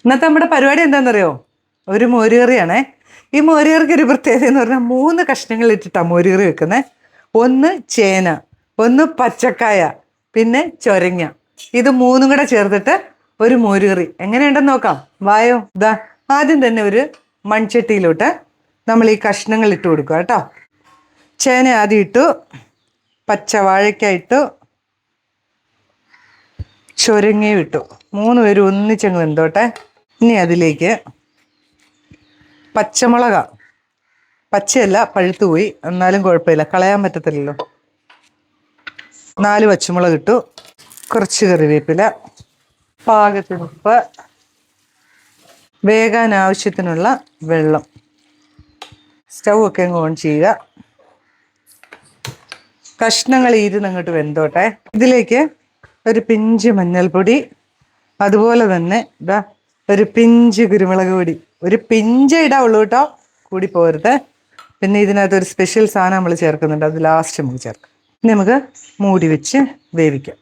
ഇന്നത്തെ നമ്മുടെ പരിപാടി എന്താണെന്നറിയോ? ഒരു മോരുകറിയാണേ. ഈ മോരുകറിക്ക് ഒരു പ്രത്യേകത എന്ന് പറഞ്ഞാൽ 3 കഷ്ണങ്ങൾ ഇട്ടിട്ടാണ് മോരുകറി വെക്കുന്നത്. ഒന്ന് ചേന, ഒന്ന് പച്ചക്കായ, പിന്നെ ചൊരങ്ങ. ഇത് 3 കൂടെ ചേർത്തിട്ട് ഒരു മോരുകറി എങ്ങനെയുണ്ടെന്ന് നോക്കാം. വായോ. ഇതാ ആദ്യം തന്നെ ഒരു മൺചട്ടിയിലോട്ട് നമ്മൾ ഈ കഷ്ണങ്ങൾ ഇട്ട് കൊടുക്കുക കേട്ടോ. ചേന ആദ്യം ഇട്ടു, പച്ച വാഴയ്ക്ക ഇട്ടു, ചൊരങ്ങയും ഇട്ടു. 3 പേരും ഒന്നിച്ചങ്ങ് വെന്തോട്ടെ. ഇനി അതിലേക്ക് പച്ചമുളക, പച്ചയല്ല പഴുത്തുപോയി, എന്നാലും കുഴപ്പമില്ല, കളയാൻ പറ്റത്തില്ലല്ലോ. 4 പച്ചമുളക് ഇട്ടു, കുറച്ച് കറിവേപ്പില, പാകത്തിന് ഉപ്പ്, വേകാൻ ആവശ്യത്തിനുള്ള വെള്ളം. സ്റ്റൗ ഒക്കെ അങ്ങ് ഓൺ ചെയ്യുക. കഷ്ണങ്ങൾ ഇരുന്നങ്ങോട്ട് വെന്തോട്ടെ. ഇതിലേക്ക് ഒരു പിഞ്ച് മഞ്ഞൾപ്പൊടി, അതുപോലെ തന്നെ ഇതാ ഒരു പിഞ്ച് കുരുമുളക് പൊടി. ഒരു പിഞ്ച് ഇടാവുള്ളൂ കേട്ടോ, കൂടി പോരുത്. പിന്നെ ഇതിനകത്ത് ഒരു സ്പെഷ്യൽ സാധനം നമ്മൾ ചേർക്കുന്നുണ്ട്, അത് ലാസ്റ്റ് നമുക്ക് ചേർക്കാം. ഇനി നമുക്ക് മൂടി വെച്ച് വേവിക്കാം.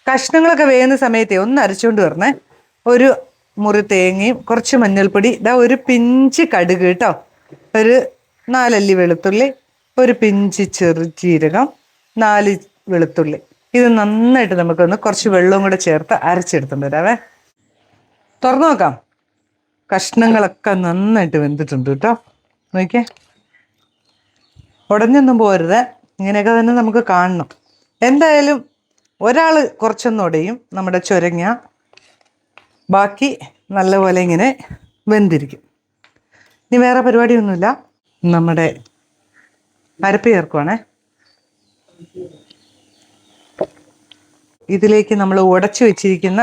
കഷ്ണങ്ങളൊക്കെ വേകുന്ന സമയത്തെ ഒന്ന് അരച്ചുകൊണ്ട് വരണേ. ഒരു മുറി തേങ്ങയും കുറച്ച് മഞ്ഞൾപ്പൊടി, ഇതാ ഒരു പിഞ്ച് കടുക് കേട്ടോ, ഒരു 4 അല്ലി വെളുത്തുള്ളി, ഒരു പിഞ്ച് ചെറുജീരകം, 4 വെളുത്തുള്ളി. ഇത് നന്നായിട്ട് നമുക്കൊന്ന് കുറച്ച് വെള്ളവും കൂടെ ചേർത്ത് അരച്ചെടുത്തുകൊണ്ട് വരാവേ. തുറന്നു നോക്കാം. കഷ്ണങ്ങളൊക്കെ നന്നായിട്ട് വെന്തിട്ടുണ്ട് കേട്ടോ. നോക്കിയേ, ഉടഞ്ഞൊന്നും പോരുത്, ഇങ്ങനെയൊക്കെ തന്നെ നമുക്ക് കാണണം. എന്തായാലും ഒരാൾ കുറച്ചൊന്നും ഉടയും നമ്മുടെ ചൊരങ്ങ, ബാക്കി നല്ലപോലെ ഇങ്ങനെ വെന്തിരിക്കും. ഇനി വേറെ പരിപാടിയൊന്നുമില്ല, നമ്മുടെ അരപ്പ് ചേർക്കുവാണേ. ഇതിലേക്ക് നമ്മൾ ഉടച്ചു വെച്ചിരിക്കുന്ന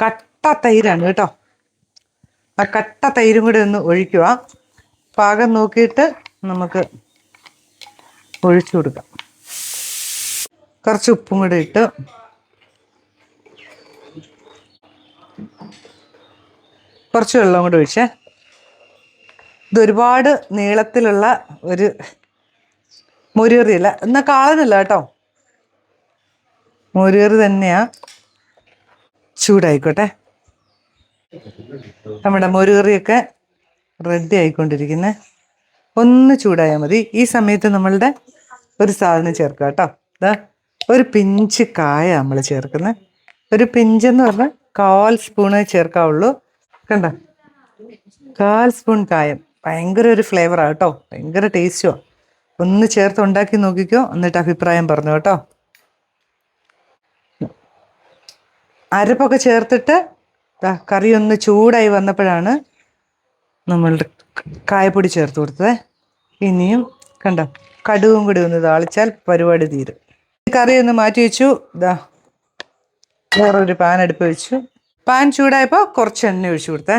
കട്ട തൈരാണ് കേട്ടോ. ആ കട്ട തൈരും കൂടെ ഒന്ന് ഒഴിക്കുക. പാകം നോക്കിയിട്ട് നമുക്ക് ഒഴിച്ചു കൊടുക്കാം. കുറച്ച് ഉപ്പും കൂടെ ഇട്ട് കുറച്ച് വെള്ളം കൂടെ ഒഴിച്ചേ. ഇതൊരുപാട് നീളത്തിലുള്ള ഒരു മോരുകറിയല്ല, എന്നാൽ കാളനല്ല കേട്ടോ, മോരുകറി തന്നെയാ. ചൂടായിക്കോട്ടെ. നമ്മുടെ മോരുകറിയൊക്കെ റെഡി ആയിക്കൊണ്ടിരിക്കുന്നത്. ഒന്ന് ചൂടായാൽ മതി. ഈ സമയത്ത് നമ്മളുടെ ഒരു സാധനം ചേർക്കുക കേട്ടോ. ഇതാ ഒരു പിഞ്ച് കായ നമ്മൾ ചേർക്കുന്നത്. ഒരു പിഞ്ചെന്ന് പറഞ്ഞാൽ 1/4 സ്പൂണ് ചേർക്കാവുള്ളൂ. കണ്ട, 1/4 സ്പൂൺ കായം. ഭയങ്കര ഒരു ഫ്ലേവറാണ് കേട്ടോ, ഭയങ്കര ടേസ്റ്റുമാണ്. ഒന്ന് ചേർത്ത് ഉണ്ടാക്കി നോക്കിക്കോ, എന്നിട്ട് അഭിപ്രായം പറഞ്ഞു കേട്ടോ. അരപ്പൊക്കെ ചേർത്തിട്ട് കറി ഒന്ന് ചൂടായി വന്നപ്പോഴാണ് നമ്മളുടെ കായപ്പൊടി ചേർത്ത് കൊടുത്തത്. ഇനിയും കണ്ട, കടുകും കൂടി ഒന്ന് താളിച്ചാൽ പരിപാടി തീരും. കറി ഒന്ന് മാറ്റി വെച്ചു. ഇതാ വേറൊരു പാൻ അടുപ്പ് വെച്ചു. പാൻ ചൂടായപ്പോൾ കുറച്ച് എണ്ണ ഒഴിച്ചു കൊടുത്തേ.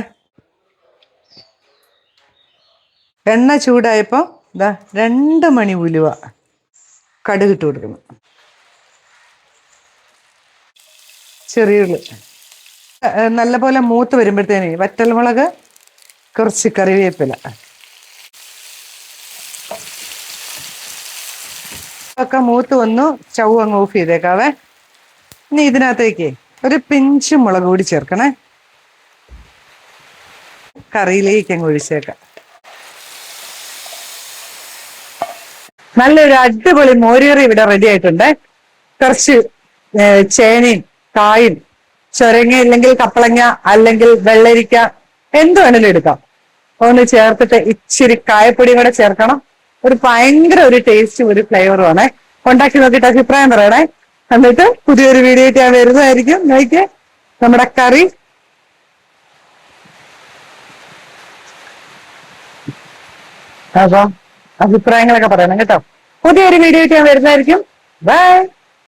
എണ്ണ ചൂടായപ്പോൾ ഇതാ 2 മണി ഉലുവ കടുകിട്ട് കൊടുക്കുന്നു. ചെറിയുള്ളി നല്ലപോലെ മൂത്ത് വരുമ്പോഴത്തേന് വറ്റൽമുളക്, കുറച്ച് കറിവേപ്പില ഒക്കെ മൂത്ത് വന്നു. സ്റ്റൗ അങ്ങ് ഓഫ് ചെയ്തേക്കാവേ. ഇനി ഇതിനകത്തേക്ക് ഒരു പിഞ്ച് മുളക് കൂടി ചേർക്കണേ. കറിയിലേക്ക് അങ്ങ് ഒഴിച്ചേക്കാം. നല്ലൊരു അടിപൊളി മോരുകറി ഇവിടെ റെഡി ആയിട്ടുണ്ട്. കുറച്ച് ചേനയും കായും ചൊരങ്ങ ഇല്ലെങ്കിൽ കപ്പളങ്ങ അല്ലെങ്കിൽ വെള്ളരിക്ക എന്ത് വേണേലും എടുക്കാം. ഒന്ന് ചേർത്തിട്ട് ഇച്ചിരി കായപ്പൊടിയും കൂടെ ചേർക്കണം. ഒരു ഭയങ്കര ഒരു ടേസ്റ്റും ഒരു ഫ്ലേവറും ആണ്. ഉണ്ടാക്കി നോക്കിയിട്ട് അഭിപ്രായം പറയണേ. എന്നിട്ട് പുതിയൊരു വീഡിയോ ആയിട്ട് ഞാൻ വരുന്നതായിരിക്കും. നോക്കിയേ, നമ്മുടെ കറി അപ്പം അഭിപ്രായങ്ങളൊക്കെ പറയണം കേട്ടോ. പുതിയൊരു വീഡിയോ ആയിട്ട് ഞാൻ വരുന്നതായിരിക്കും. ബൈ.